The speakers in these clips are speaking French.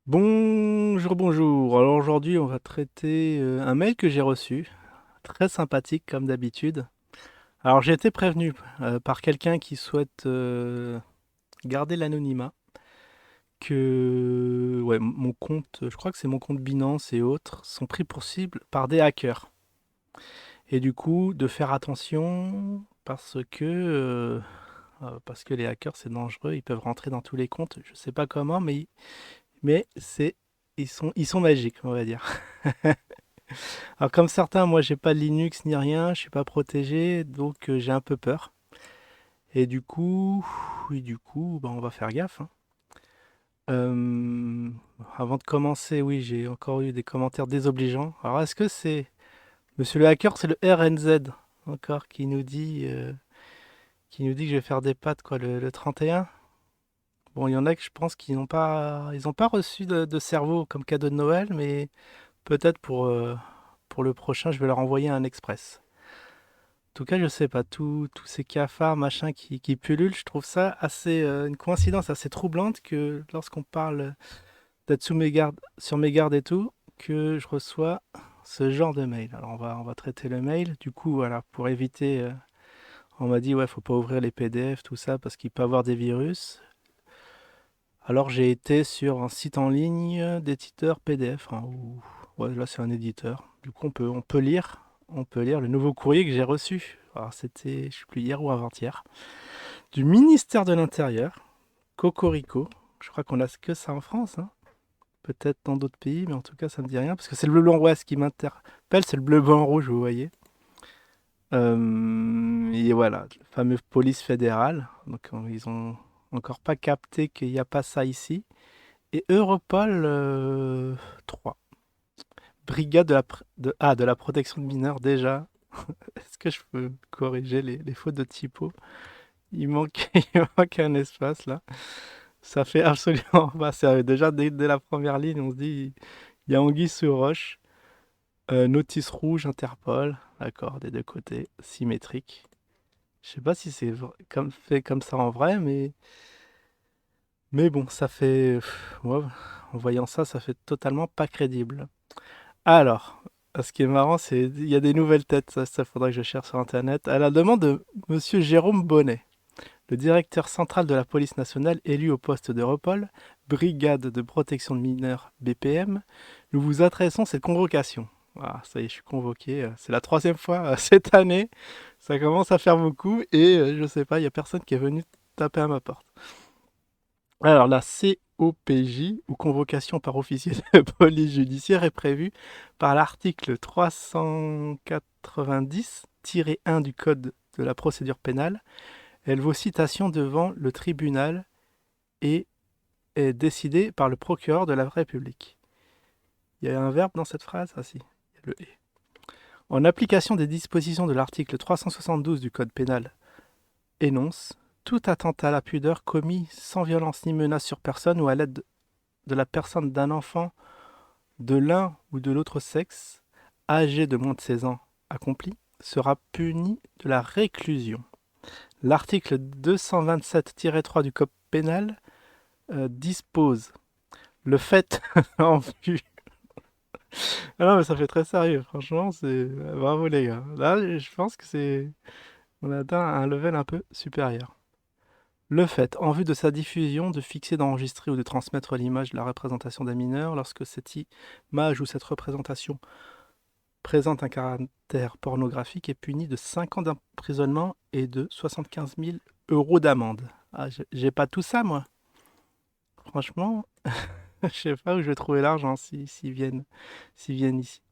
Bonjour, bonjour. Alors aujourd'hui, on va traiter un mail que j'ai reçu, très sympathique comme d'habitude. Alors j'ai été prévenu par quelqu'un qui souhaite garder l'anonymat que ouais, mon compte, je crois que c'est mon compte Binance et autres, sont pris pour cible par des hackers. Et du coup, de faire attention parce que les hackers c'est dangereux, ils peuvent rentrer dans tous les comptes. Je sais pas comment, mais ils sont magiques, on va dire. Alors comme certains, moi j'ai pas de Linux ni rien, je suis pas protégé, donc j'ai un peu peur. Et du coup, oui, bah, on va faire gaffe, hein. Euh, Avant de commencer, oui, j'ai encore eu des commentaires désobligeants. Alors est-ce que c'est Monsieur le hacker, c'est le RNZ encore qui nous dit que je vais faire des pattes quoi le 31. Bon, il y en a que je pense qu'ils n'ont pas reçu de cerveau comme cadeau de Noël, mais peut-être pour le prochain, je vais leur envoyer un express. En tout cas, je sais pas, tous ces cafards, machin, qui pullulent, je trouve ça assez, une coïncidence assez troublante que lorsqu'on parle d'être sur mes gardes et tout, que je reçois ce genre de mail. Alors on va traiter le mail. Du coup, voilà, pour éviter, on m'a dit, ouais, faut pas ouvrir les PDF, tout ça, parce qu'il peut avoir des virus. Alors j'ai été sur un site en ligne d'éditeur PDF, hein, ouais, là c'est un éditeur. Du coup, on peut lire le nouveau courrier que j'ai reçu. Alors c'était, je sais plus, hier ou avant-hier, du ministère de l'Intérieur, Cocorico. Je crois qu'on a que ça en France, hein. Peut-être dans d'autres pays, mais en tout cas ça me dit rien, parce que c'est le bleu blanc rouge qui m'interpelle, c'est le bleu blanc rouge, vous voyez. Et voilà, le fameux police fédérale. Donc ils ont encore pas capté qu'il n'y a pas ça ici. Et Europol 3. Brigade de la protection de mineurs déjà. Est-ce que je peux corriger les fautes de typo? Il manque, il manque un espace là. Ça fait absolument pas sérieux. Déjà, dès la première ligne, on se dit, il y a anguille sous roche. Notice rouge, Interpol. D'accord, des deux côtés, symétrique. Je sais pas si c'est fait comme ça en vrai, mais bon, ça fait. Ouais, en voyant ça, ça fait totalement pas crédible. Alors, ce qui est marrant, c'est il y a des nouvelles têtes. Ça faudrait que je cherche sur Internet. À la demande de Monsieur Jérôme Bonnet, le directeur central de la police nationale élu au poste d'Europol, brigade de protection de mineurs BPM, nous vous adressons cette convocation. Ah, ça y est, je suis convoqué. C'est la troisième fois cette année. Ça commence à faire beaucoup et je sais pas, il y a personne qui est venu taper à ma porte. Alors la COPJ, ou convocation par officier de police judiciaire, est prévue par l'article 390-1 du Code de la procédure pénale. Elle vaut citation devant le tribunal et est décidée par le procureur de la République. Il y a un verbe dans cette phrase? Ah si, il y a le et. En application des dispositions de l'article 372 du Code pénal, énonce tout attentat à la pudeur commis sans violence ni menace sur personne ou à l'aide de la personne d'un enfant de l'un ou de l'autre sexe, âgé de moins de 16 ans accompli, sera puni de la réclusion. L'article 227-3 du Code pénal dispose le fait en vue. Ah non, mais ça fait très sérieux, franchement, c'est. Bravo les gars. Là, je pense que c'est. On a atteint un level un peu supérieur. Le fait, en vue de sa diffusion, de fixer, d'enregistrer ou de transmettre l'image de la représentation d'un mineur lorsque cette image ou cette représentation présente un caractère pornographique est puni de 5 ans d'emprisonnement et de 75 000 euros d'amende. Ah, j'ai pas tout ça, moi. Franchement, je sais pas où je vais trouver l'argent s'ils viennent ici.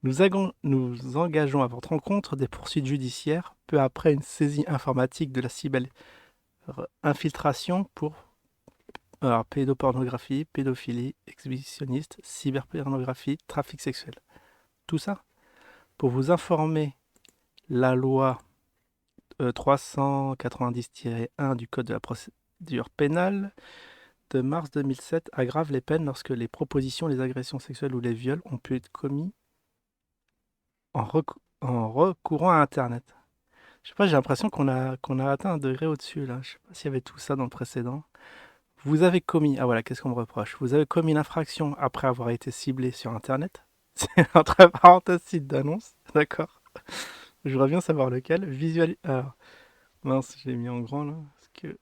Nous engageons à votre rencontre des poursuites judiciaires peu après une saisie informatique de la infiltration pour alors, pédopornographie, pédophilie, exhibitionniste, cyberpornographie, trafic sexuel. Tout ça pour vous informer, la loi 390-1 du Code de la procédure pénale de mars 2007 aggrave les peines lorsque les propositions, les agressions sexuelles ou les viols ont pu être commis en recourant à Internet. Je sais pas, j'ai l'impression qu'on a atteint un degré au-dessus là. Je sais pas s'il y avait tout ça dans le précédent. Vous avez commis, ah voilà, qu'est-ce qu'on me reproche? Vous avez commis une infraction après avoir été ciblé sur Internet. C'est entre parenthèses site d'annonce, d'accord. Je voudrais bien savoir lequel. Alors, mince, j'ai mis en grand là. Parce que,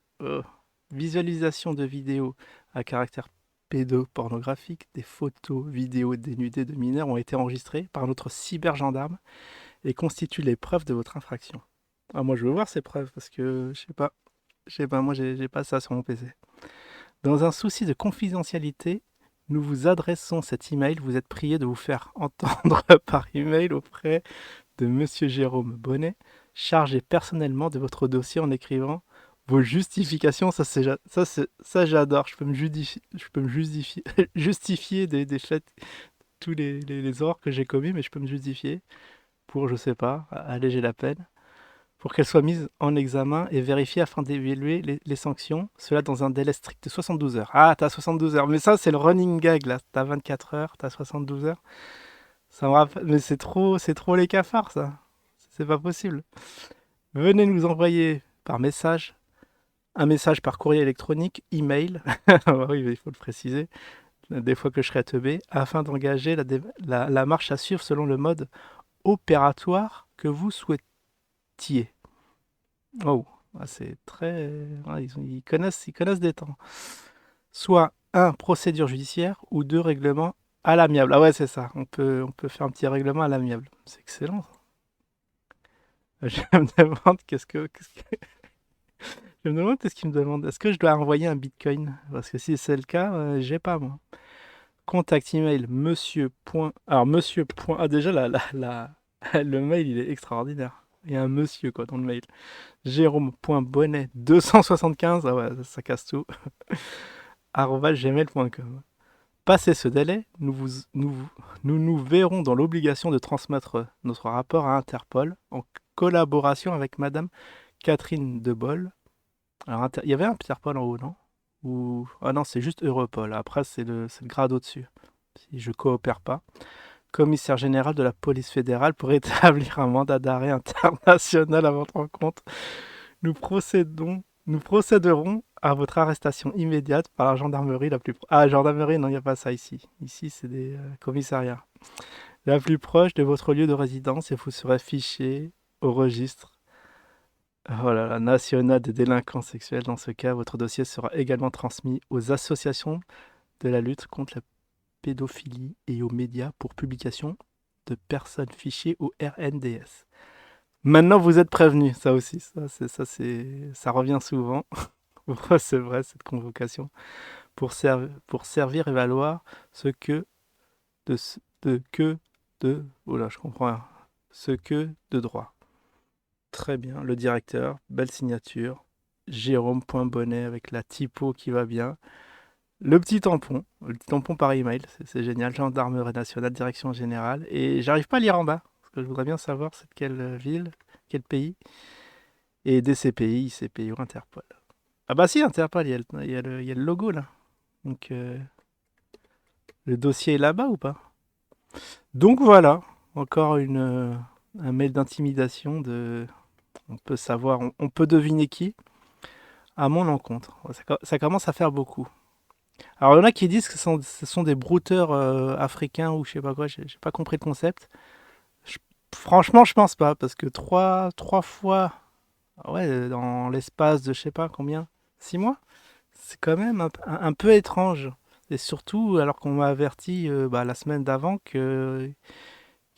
visualisation de vidéos à caractère pédopornographique, des photos, vidéos dénudées de mineurs ont été enregistrées par notre cybergendarme et constituent les preuves de votre infraction. Ah, moi je veux voir ces preuves parce que je sais pas, moi j'ai pas ça sur mon PC. Dans un souci de confidentialité, nous vous adressons cet email. Vous êtes prié de vous faire entendre par email auprès de Monsieur Jérôme Bonnet, chargé personnellement de votre dossier en écrivant vos justifications. Ça j'adore. Je peux me justifier, justifier des faits, tous les erreurs que j'ai commis, mais je peux me justifier pour, je sais pas, alléger la peine pour qu'elle soit mise en examen et vérifiée afin d'évaluer les sanctions, cela dans un délai strict de 72 heures. Ah, t'as 72 heures, mais ça c'est le running gag là, t'as 24 heures, t'as 72 heures. Ça me rappelle, mais c'est trop les cafards ça. C'est pas possible. Venez nous envoyer par message, un message par courrier électronique, email, oui, il faut le préciser, des fois que je serai teubé, afin d'engager la marche à suivre selon le mode opératoire que vous souhaitiez. Oh, ah, c'est très. Ouais, ils connaissent des temps. Soit un, procédure judiciaire, ou deux, règlement à l'amiable. Ah ouais, c'est ça. On peut faire un petit règlement à l'amiable. C'est excellent. Je me demande je me demande qu'est-ce qu'il me demande. Est-ce que je dois envoyer un bitcoin? Parce que si c'est le cas, j'ai pas moi. Contact email monsieur. Alors monsieur. Ah déjà le mail il est extraordinaire. Il y a un monsieur quoi dans le mail. Jérôme.bonnet275, ah ouais, ça casse tout, @gmail.com. Passé ce délai, nous verrons dans l'obligation de transmettre notre rapport à Interpol en collaboration avec Madame Catherine Debol. Alors, il y avait un Interpol en haut, non? Ah non, c'est juste Europol. Après, c'est le grade au-dessus. Si je coopère pas. Commissaire général de la police fédérale pour établir un mandat d'arrêt international à votre encontre. Nous procéderons à votre arrestation immédiate par la gendarmerie la plus proche. Ah, gendarmerie, non, il n'y a pas ça ici. Ici, c'est des commissariats. La plus proche de votre lieu de résidence et vous serez fiché au registre. Oh là là, national des délinquants sexuels. Dans ce cas, votre dossier sera également transmis aux associations de la lutte contre la pédophilie et aux médias pour publication de personnes fichées au RNDS. Maintenant, vous êtes prévenus, ça aussi, ça revient souvent. C'est vrai, cette convocation, pour servir et valoir ce que oh là, je comprends rien, ce que de droit. Très bien, le directeur, belle signature, Jérôme.bonnet avec la typo qui va bien. Le petit tampon par email, c'est génial, gendarmerie nationale, direction générale. Et j'arrive pas à lire en bas, parce que je voudrais bien savoir c'est de quelle ville, quel pays. Et DCPI, ICPI ou Interpol. Ah bah si, Interpol, il y a le logo là. Donc le dossier est là-bas ou pas? Donc voilà, encore un mail d'intimidation on peut savoir, on peut deviner qui à mon encontre. Ouais, ça commence à faire beaucoup. Alors il y en a qui disent que ce sont des brouteurs africains ou je sais pas quoi, j'ai pas compris le concept. Je- Franchement, je pense pas, parce que trois fois, ah ouais, dans l'espace de je sais pas combien, 6 mois, c'est quand même un peu étrange. Et surtout, alors qu'on m'a averti la semaine d'avant qu'il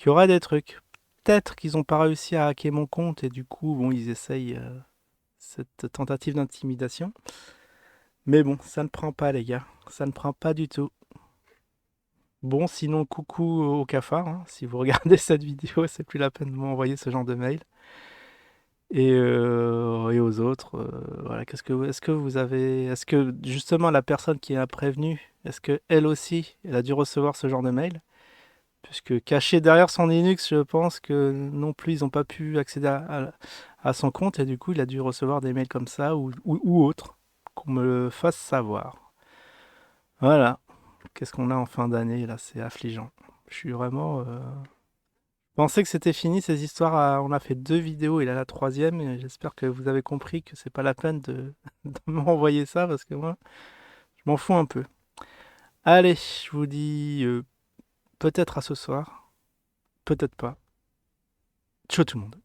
y aurait des trucs. Peut-être qu'ils n'ont pas réussi à hacker mon compte et du coup, bon, ils essayent cette tentative d'intimidation. Mais bon, ça ne prend pas, les gars. Ça ne prend pas du tout. Bon, sinon, coucou au cafard, hein. Si vous regardez cette vidéo, c'est plus la peine de m'envoyer ce genre de mail. Et aux autres, voilà, est-ce que justement la personne qui a prévenu, est-ce que elle aussi, elle a dû recevoir ce genre de mail? Puisque caché derrière son Linux, je pense que non plus, ils n'ont pas pu accéder à son compte et du coup, il a dû recevoir des mails comme ça ou autres, qu'on me le fasse savoir. Voilà, qu'est-ce qu'on a en fin d'année là, c'est affligeant. Je suis vraiment. Je pensais que c'était fini ces histoires. On a fait 2 vidéos et là la troisième. Et j'espère que vous avez compris que c'est pas la peine de m'envoyer ça parce que moi, Je m'en fous un peu. Allez, je vous dis peut-être à ce soir, peut-être pas. Ciao tout le monde.